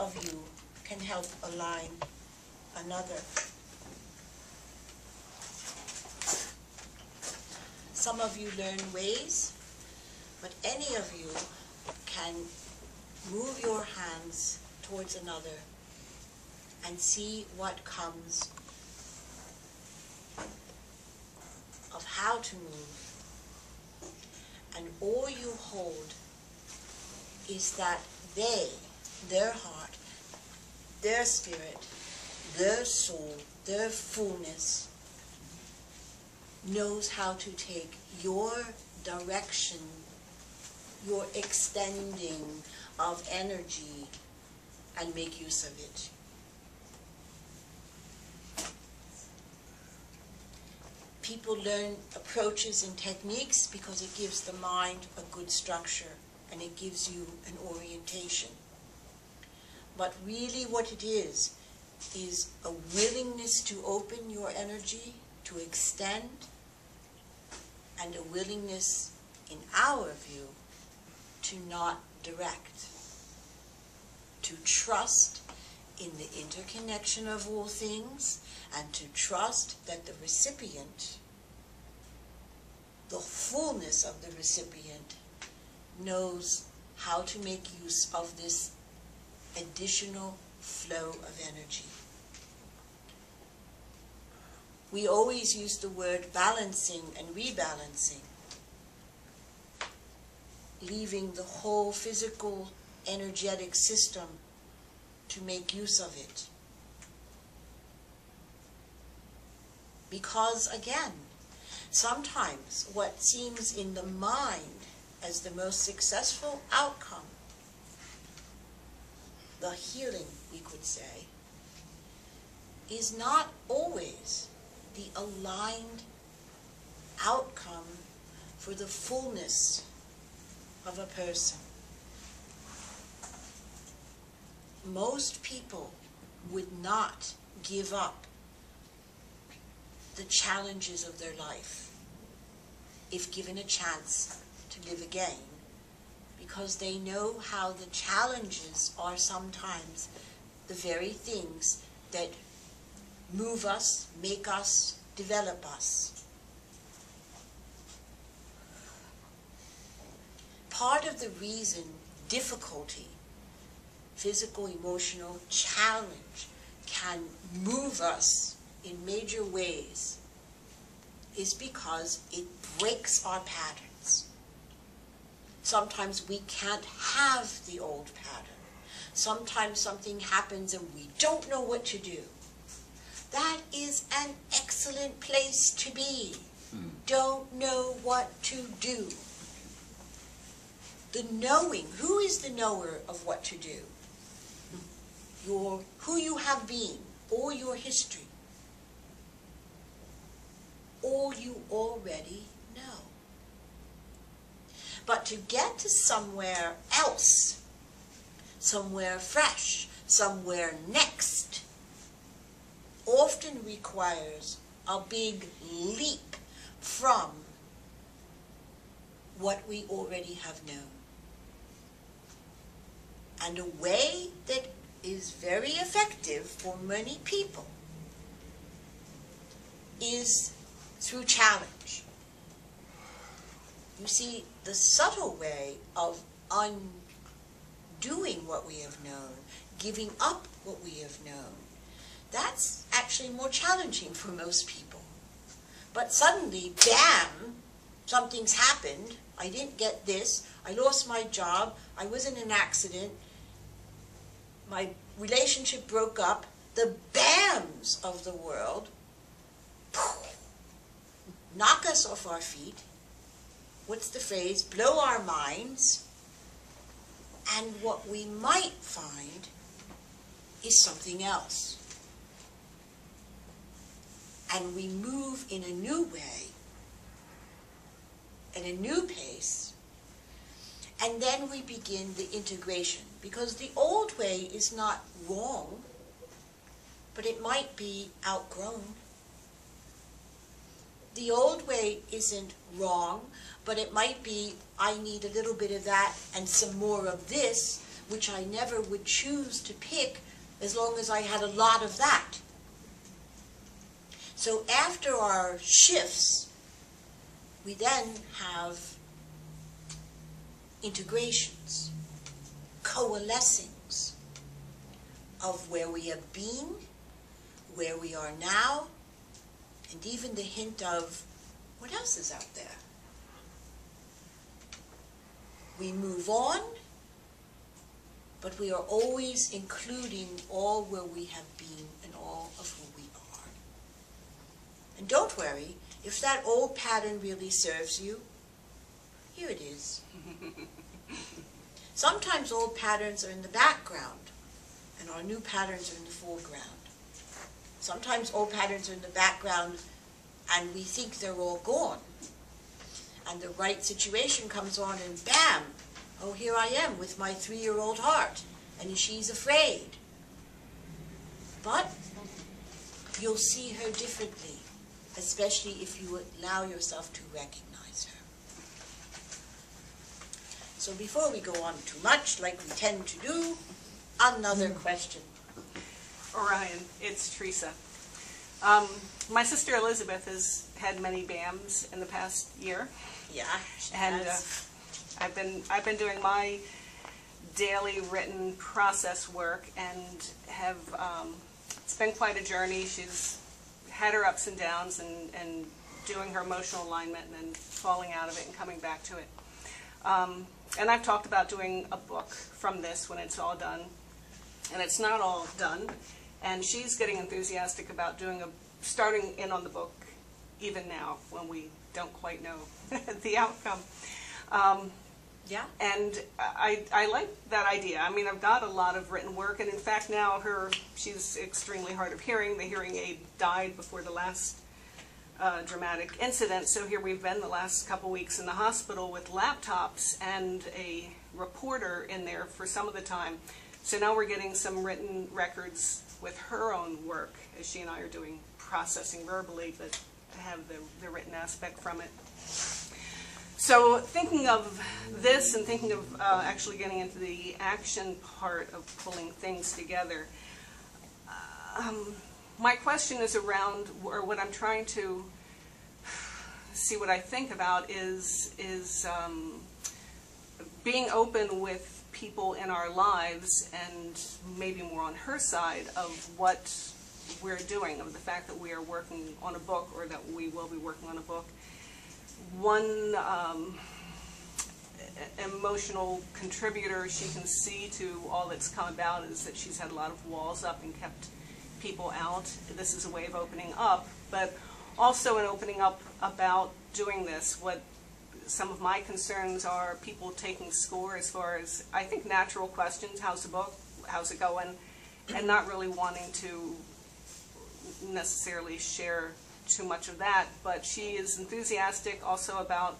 of you can help align another. Some of you learn ways, but any of you can move your hands towards another and see what comes of how to move. And all you hold is that they, their heart, their spirit, their soul, their fullness knows how to take your direction, your extending of energy, and make use of it. People learn approaches and techniques because it gives the mind a good structure and it gives you an orientation. But really what it is a willingness to open your energy, to extend, and a willingness, in our view, to not direct, to trust in the interconnection of all things, and to trust that the recipient, the fullness of the recipient, knows how to make use of this additional flow of energy. We always use the word balancing and rebalancing, leaving the whole physical energetic system to make use of it. Because, again, sometimes what seems in the mind as the most successful outcome, the healing, we could say, is not always the aligned outcome for the fullness of a person. Most people would not give up the challenges of their life if given a chance to live again, because they know how the challenges are sometimes the very things that move us, make us, develop us. Part of the reason difficulty, physical, emotional challenge, can move us in major ways is because it breaks our patterns. Sometimes we can't have the old pattern. Sometimes something happens and we don't know what to do. That is an excellent place to be. Don't know what to do. The knowing, who is the knower of what to do? Who you have been, or your history. All you already know. But to get to somewhere else, somewhere fresh, somewhere next, often requires a big leap from what we already have known. And a way that is very effective for many people is through challenge. You see, the subtle way of undoing what we have known, giving up what we have known, that's actually more challenging for most people. But suddenly, bam, something's happened. I didn't get this. I lost my job. I was in an accident. My relationship broke up. The bams of the world knock us off our feet. What's the phrase? Blow our minds. And what we might find is something else. And we move in a new way, at a new pace, and then we begin the integration. Because the old way is not wrong, but it might be outgrown. The old way isn't wrong, but it might be, I need a little bit of that and some more of this, which I never would choose to pick as long as I had a lot of that. So after our shifts, we then have integrations, coalescings of where we have been, where we are now, and even the hint of what else is out there. We move on, but we are always including all where we have been and all of who we are. And don't worry, if that old pattern really serves you, here it is. Sometimes old patterns are in the background, and our new patterns are in the foreground. Sometimes old patterns are in the background, and we think they're all gone. And the right situation comes on, and bam, oh, here I am with my 3-year-old heart, and she's afraid. But you'll see her differently, especially if you allow yourself to recognize her. So before we go on too much, like we tend to do, another question. Orion, it's Teresa. My sister Elisabeth has had many BAMs in the past year. Yeah, and I've been doing my daily written process work, and have it's been quite a journey. She's had her ups and downs, and doing her emotional alignment, and then falling out of it and coming back to it. And I've talked about doing a book from this when it's all done, and it's not all done. And she's getting enthusiastic about starting in on the book, even now when we don't quite know the outcome. Yeah. And I like that idea. I mean, I've got a lot of written work, and in fact now she's extremely hard of hearing. The hearing aid died before the last dramatic incident, so here we've been the last couple weeks in the hospital with laptops and a reporter in there for some of the time. So now we're getting some written records with her own work, as she and I are doing processing verbally, but have the written aspect from it. So thinking of this, and thinking of actually getting into the action part of pulling things together, my question is around, or what I'm trying to see what I think about is being open with people in our lives, and maybe more on her side, of what we're doing, of the fact that we are working on a book, or that we will be working on a book. One emotional contributor she can see to all that's come about is that she's had a lot of walls up and kept people out. This is a way of opening up, but also an opening up about doing this. What some of my concerns are, people taking score as far as, I think, natural questions, how's the book, how's it going, and not really wanting to necessarily share too much of that. But she is enthusiastic also about